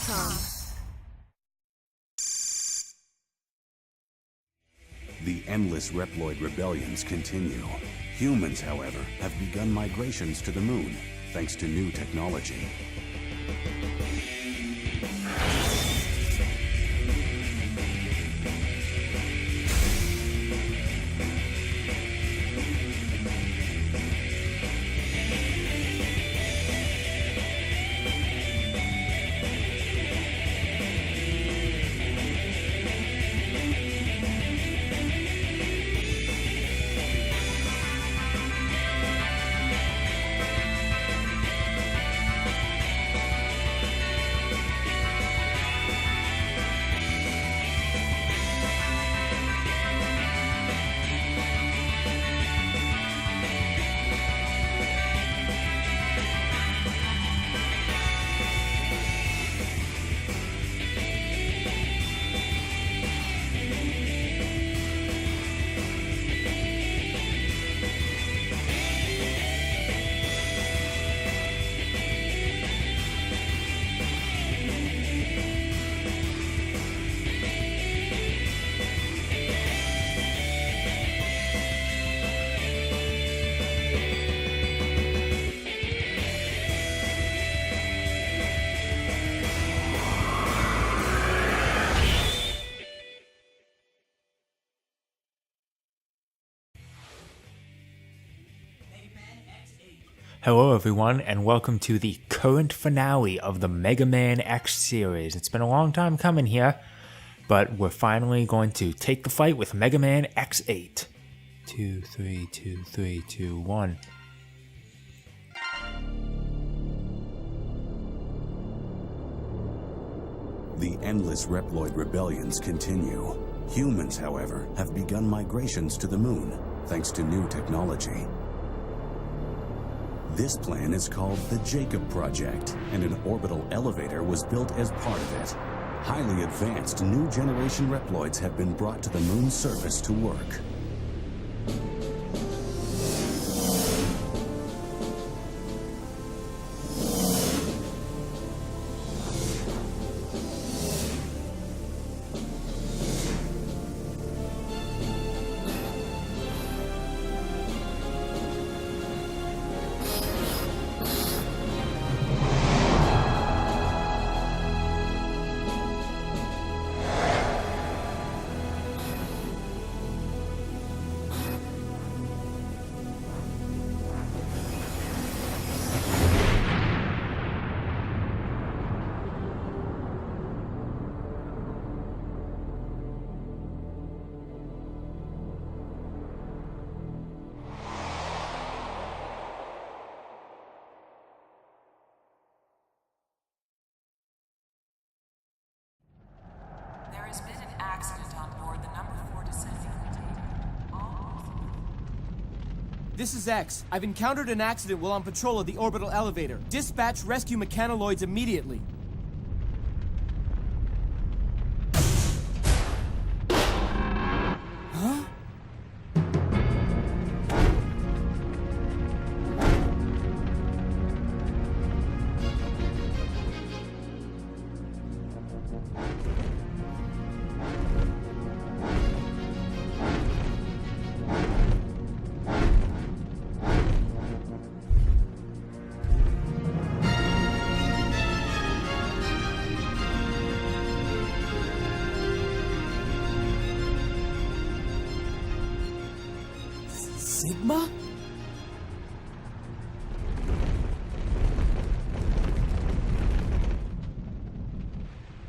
Tom. The endless Reploid rebellions continue. Humans, however, have begun migrations to the moon, thanks to new technology. Hello everyone, and welcome to the current finale of the Mega Man X series. It's been a long time coming here, but we're finally going to take the fight with Mega Man X8. 2, 3, 2, 3, 2, 1. The endless Reploid rebellions continue. Humans, however, have begun migrations to the moon, thanks to new technology. This plan is called the Jakob Project, and an orbital elevator was built as part of it. Highly advanced new generation Reploids have been brought to the moon's surface to work. There has been an accident on board the number 4 descending container. This is X. I've encountered an accident while on patrol of the orbital elevator. Dispatch rescue mechanoids immediately. Huh? Sigma?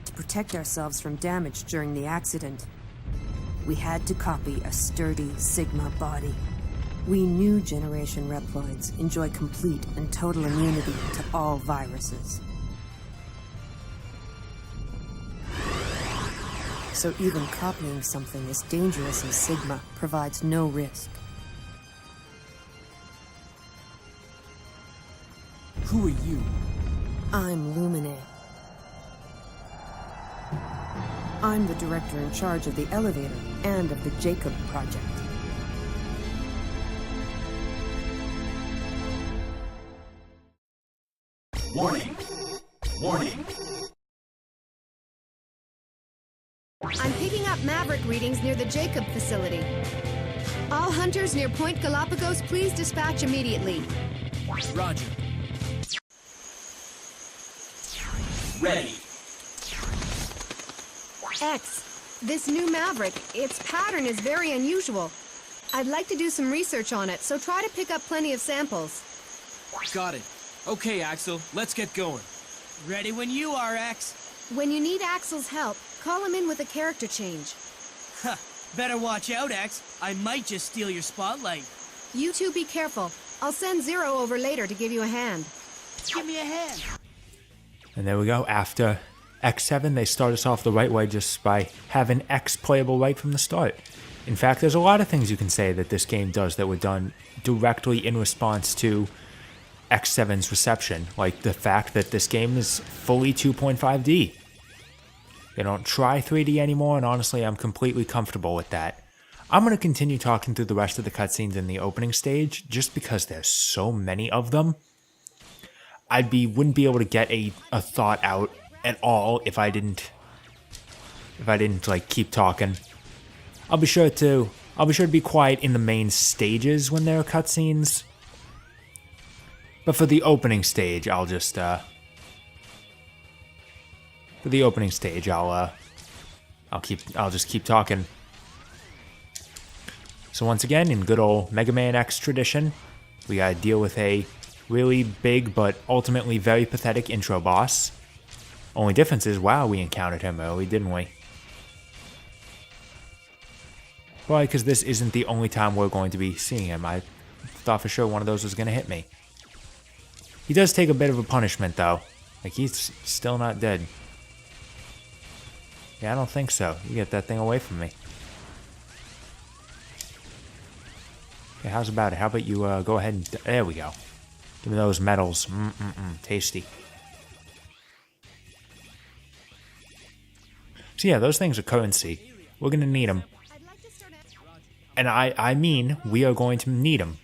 To protect ourselves from damage during the accident, we had to copy a sturdy Sigma body. We knew Generation Reploids enjoy complete and total immunity to all viruses. So even copying something as dangerous as Sigma provides no risk. Who are you? I'm Lumine. I'm the director in charge of the elevator and of the Jakob Project. Warning! Warning! up Maverick readings near the Jakob facility. All hunters near Point Galapagos, please dispatch immediately. Roger. Ready. X, this new Maverick, its pattern is very unusual. I'd like to do some research on it, so try to pick up plenty of samples. Got it. Okay, Axel, let's get going. Ready when you are, X. When you need Axel's help, call him in with a character change. Huh. Better watch out, X. I might just steal your spotlight. You two be careful. I'll send Zero over later to give you a hand. Give me a hand. And there we go. After X7, they start us off the right way just by having X playable right from the start. In fact, there's a lot of things you can say that this game does that were done directly in response to X7's reception, like the fact that this game is fully 2.5D. They don't try 3D anymore, and honestly, I'm completely comfortable with that. I'm going to continue talking through the rest of the cutscenes in the opening stage, just because there's so many of them. Wouldn't be able to get a thought out at all if I didn't like keep talking. I'll be sure to be quiet in the main stages when there are cutscenes. But for the opening stage, I'll just I'll just keep talking. So once again, in good old Mega Man X tradition, we gotta deal with a really big but ultimately very pathetic intro boss. Only difference is, wow, we encountered him early, didn't we? Probably because this isn't the only time we're going to be seeing him. I thought for sure one of those was gonna hit me. He does take a bit of a punishment, though. Like, he's still not dead. Yeah, I don't think so. You get that thing away from me. Okay, how's about it? How about you go ahead and... There we go. Give me those medals. Tasty. So yeah, those things are currency. We're going to need them. And I mean, we are going to need them.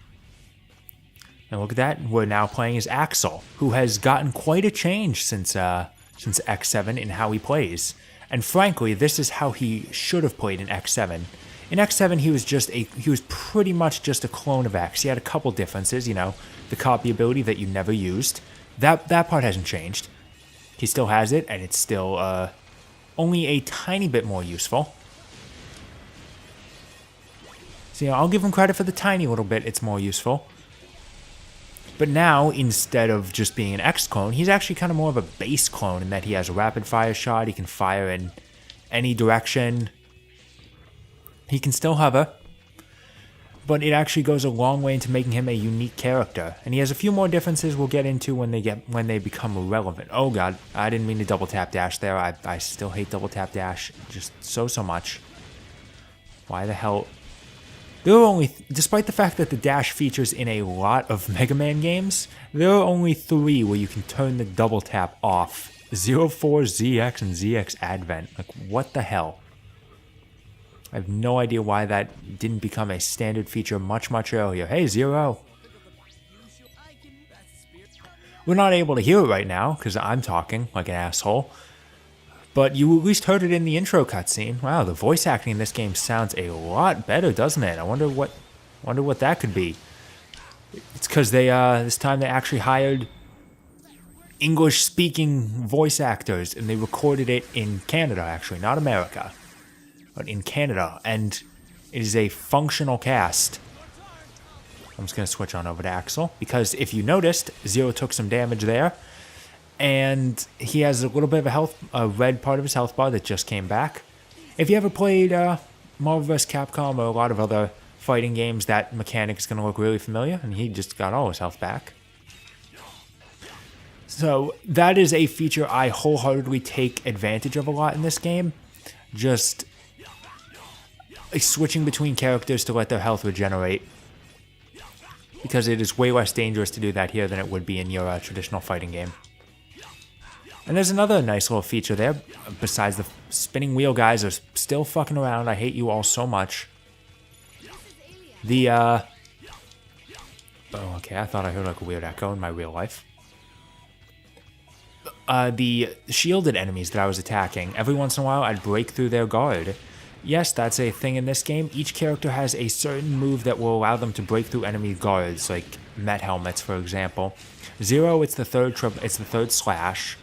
And look at that, we're now playing as Axel, who has gotten quite a change since X7 in how he plays. And frankly, this is how he should have played in X7. In X7, he was pretty much just a clone of X. He had a couple differences, you know, the copy ability that you never used. That part hasn't changed. He still has it, and it's still only a tiny bit more useful. So, you know, I'll give him credit for the tiny little bit it's more useful. But now, instead of just being an X clone, he's actually kind of more of a base clone in that he has a rapid fire shot, he can fire in any direction. He can still hover, but it actually goes a long way into making him a unique character. And he has a few more differences we'll get into when they become relevant. Oh god, I didn't mean to double tap dash there. I still hate double tap dash just so much. Why the hell? There are only, despite the fact that the dash features in a lot of Mega Man games, there are only 3 where you can turn the double tap off. 04, ZX, and ZX Advent. Like, what the hell? I have no idea why that didn't become a standard feature much earlier. Hey, Zero! We're not able to hear it right now, because I'm talking like an asshole. But you at least heard it in the intro cutscene. Wow, the voice acting in this game sounds a lot better, doesn't it? I wonder what that could be. It's because they this time they actually hired English-speaking voice actors, and they recorded it in Canada, actually, not America, but in Canada, and it is a functional cast. I'm just gonna switch on over to Axel because if you noticed, Zero took some damage there. And he has a little bit of a red part of his health bar that just came back. If you ever played Marvel vs. Capcom or a lot of other fighting games, that mechanic is going to look really familiar, and he just got all his health back. So that is a feature I wholeheartedly take advantage of a lot in this game. Just switching between characters to let their health regenerate. Because it is way less dangerous to do that here than it would be in your traditional fighting game. And there's another nice little feature there, besides the spinning wheel guys are still fucking around. I hate you all so much. Oh, okay, I thought I heard like a weird echo in my real life. The shielded enemies that I was attacking, every once in a while I'd break through their guard, yes, that's a thing in this game. Each character has a certain move that will allow them to break through enemy guards, like Met helmets, for example. Zero, it's the third slash.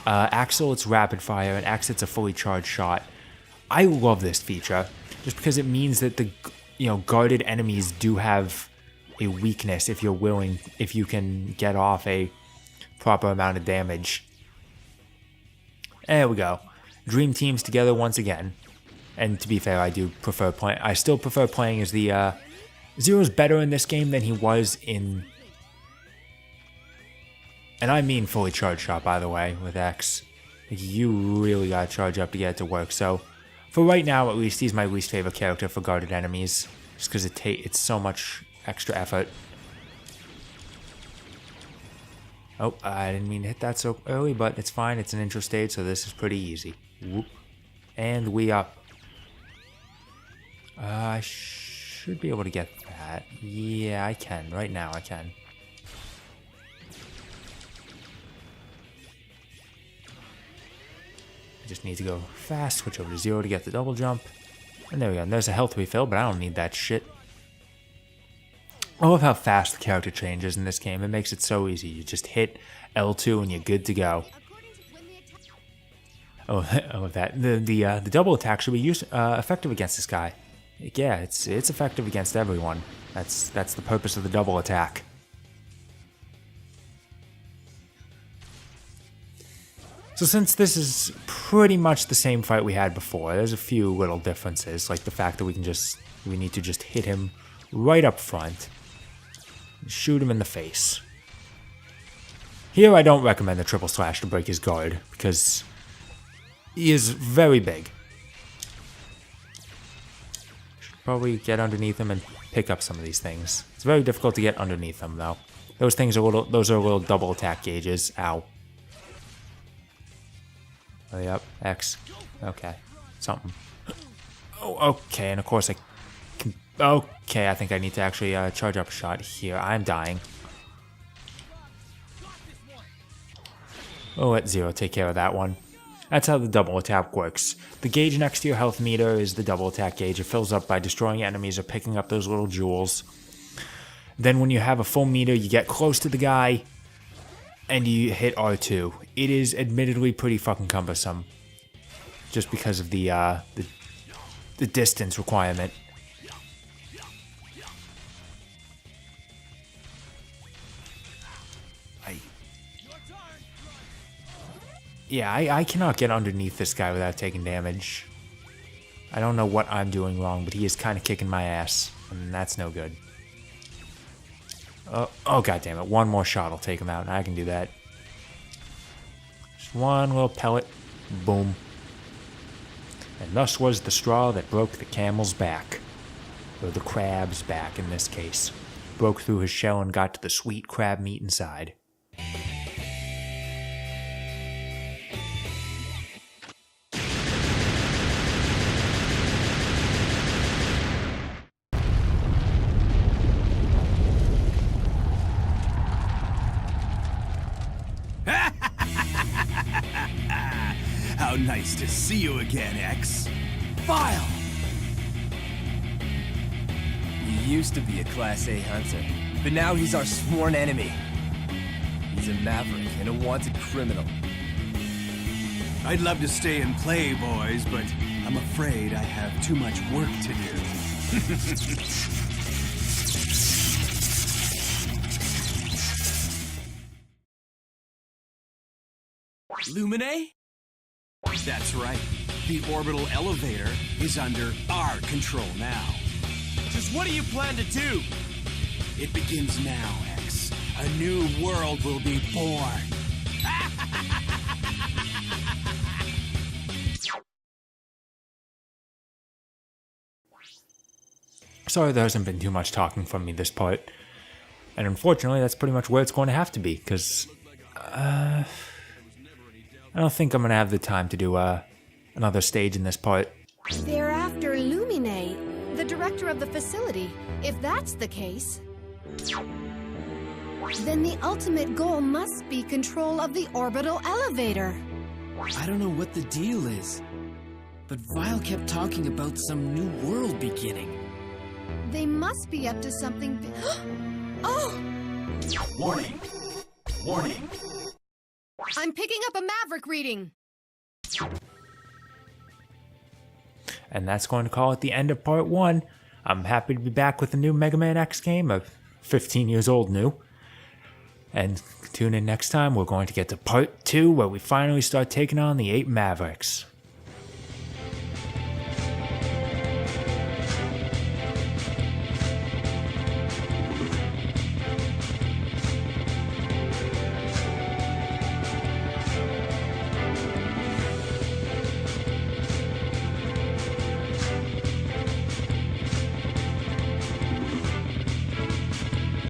Axel, it's rapid fire, and X, it's a fully charged shot. I love this feature, just because it means that the guarded enemies do have a weakness if you can get off a proper amount of damage. There we go. Dream teams together once again. And to be fair, I still prefer playing as the Zero's better in this game than he was in, and I mean fully charged shot, by the way, with X. Like, you really gotta charge up to get it to work. So for right now, at least, he's my least favorite character for guarded enemies, just because it's so much extra effort. Oh, I didn't mean to hit that so early, but it's fine. It's an intro stage, so this is pretty easy. Whoop. And we up. I should be able to get that. Yeah, I can. Right now, I can. I just need to go fast, switch over to Zero to get the double jump. And there we go. And there's a health refill, but I don't need that shit. I love how fast the character changes in this game. It makes it so easy. You just hit L2 and you're good to go. Oh, I love that. The double attack should be effective against this guy. Yeah, it's effective against everyone. That's the purpose of the double attack. So since this is pretty much the same fight we had before, there's a few little differences, like the fact that we need to just hit him right up front. Shoot him in the face. Here I don't recommend the triple slash to break his guard, because he is very big. Should probably get underneath him and pick up some of these things. It's very difficult to get underneath them, though. Those are little double attack gauges. Ow. Oh, yep, X. Okay, something. Oh, okay, and of course I can... Okay, I think I need to actually charge up a shot here. I'm dying. Oh, let Zero take care of that one. That's how the double attack works. The gauge next to your health meter is the double attack gauge. It fills up by destroying enemies or picking up those little jewels. Then when you have a full meter, you get close to the guy, and you hit R2. It is admittedly pretty fucking cumbersome, just because of the distance requirement. I cannot get underneath this guy without taking damage. I don't know what I'm doing wrong, but he is kind of kicking my ass, and that's no good. Oh, god damn it. One more shot will take him out, and I can do that. Just one little pellet. Boom. And thus was the straw that broke the camel's back. Or the crab's back, in this case. Broke through his shell and got to the sweet crab meat inside. How nice to see you again, X. File! He used to be a Class A hunter, but now he's our sworn enemy. He's a Maverick and a wanted criminal. I'd love to stay and play, boys, but I'm afraid I have too much work to do. Lumine? That's right. The orbital elevator is under our control now. Just what do you plan to do? It begins now, X. A new world will be born. Sorry there hasn't been too much talking from me this part. And unfortunately, that's pretty much where it's going to have to be, because... I don't think I'm going to have the time to do another stage in this part. They're after Lumine, the director of the facility. If that's the case, then the ultimate goal must be control of the orbital elevator. I don't know what the deal is. But Vile kept talking about some new world beginning. They must be up to something. Oh! Warning! Warning! I'm picking up a Maverick reading. And that's going to call it the end of part 1. I'm happy to be back with a new Mega Man X game, of 15 years old new. And tune in next time, we're going to get to part 2, where we finally start taking on the 8 Mavericks.